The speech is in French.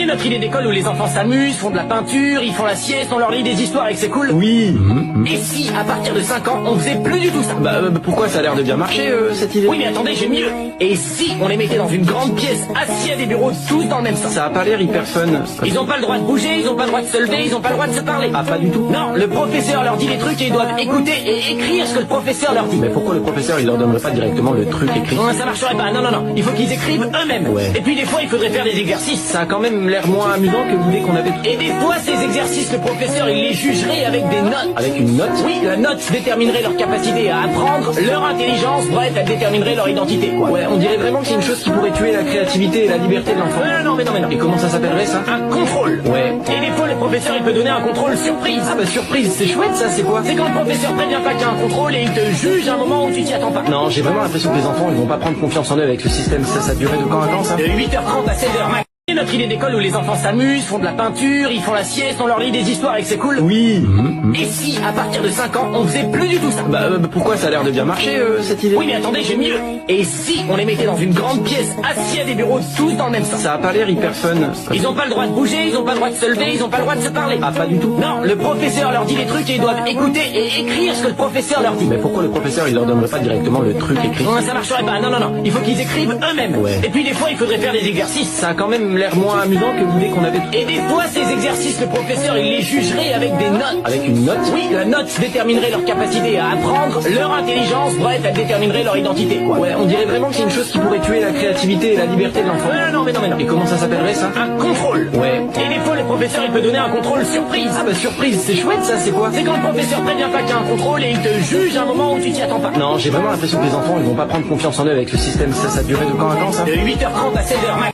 Notre idée d'école où les enfants s'amusent, font de la peinture, ils font la sieste, on leur lit des histoires et que c'est cool. Oui. Et si, à partir de 5 ans, on faisait plus du tout ça? Pourquoi ça a l'air de bien marcher, cette idée? Oui, mais attendez, j'ai mieux. Et si on les mettait dans une grande pièce, assis à des bureaux, tous dans le même sens? Ça a pas l'air hyper fun. Ils ont pas le droit de bouger, ils ont pas le droit de se lever, ils ont pas le droit de se parler. Ah, pas du tout? Non, le professeur leur dit des trucs et ils doivent écouter et écrire ce que le professeur leur dit. Mais pourquoi le professeur, il leur donnerait pas directement le truc écrit? Non, ça marcherait pas, non, il faut qu'ils écrivent eux-mêmes. Ouais. Et puis des fois, il faudrait faire des exercices. Ça a quand même l'air moins amusant que l'idée qu'on avait. Et des fois, ces exercices, le professeur, il les jugerait avec des notes. Avec une note? Oui, la note déterminerait leur capacité à apprendre, leur intelligence, bref, elle déterminerait leur identité, quoi. Ouais, on dirait vraiment que c'est une chose qui pourrait tuer la créativité et la liberté de l'enfant. Non. Et comment ça s'appellerait, ça? Un contrôle. Ouais. Et des fois, le professeur, il peut donner un contrôle surprise. Ah bah surprise, c'est chouette ça, c'est quoi? C'est quand le professeur prévient pas qu'il y a un contrôle et il te juge à un moment où tu t'y attends pas. Non, j'ai vraiment l'impression que les enfants, ils vont pas prendre confiance en eux avec ce système. Ça durait de quand à quand, ça? De 8h30 à 16h max. Notre idée d'école où les enfants s'amusent, font de la peinture, ils font la sieste, on leur lit des histoires et que c'est cool. Oui. Et si, à partir de 5 ans, on faisait plus du tout ça? Pourquoi ça a l'air de bien marcher, cette idée? Oui, mais attendez, j'ai mieux. Et si on les mettait dans une grande pièce, assis à des bureaux, tous dans le même sens? Ça a pas l'air hyper fun. Ils ont pas le droit de bouger, ils ont pas le droit de se lever, ils ont pas le droit de se parler. Ah, pas du tout? Non, le professeur leur dit des trucs et ils doivent écouter et écrire ce que le professeur leur dit. Mais pourquoi le professeur, il leur donnerait pas directement le truc écrit? Non, ça marcherait pas, non, il faut qu'ils écrivent eux-mêmes. Ouais. Et puis des fois, il faudrait faire des exercices. Ça a quand même l'air moins amusant que l'idée qu'on avait. Et des fois, ces exercices, le professeur, il les jugerait avec des notes. Avec une note? Oui, la note déterminerait leur capacité à apprendre, leur intelligence, bref, elle déterminerait leur identité, quoi. Ouais, on dirait vraiment que c'est une chose qui pourrait tuer la créativité et la liberté de l'enfant. Non. Et comment ça s'appellerait, ça? Un contrôle. Ouais. Et des fois, le professeur, il peut donner un contrôle surprise. Ah bah surprise, c'est chouette ça, c'est quoi? C'est quand le professeur prévient pas qu'il y a un contrôle et il te juge à un moment où tu t'y attends pas. Non, j'ai vraiment l'impression que les enfants, ils vont pas prendre confiance en eux avec ce système. Ça durait de quand à quand, ça? De 8h30 à 16h max.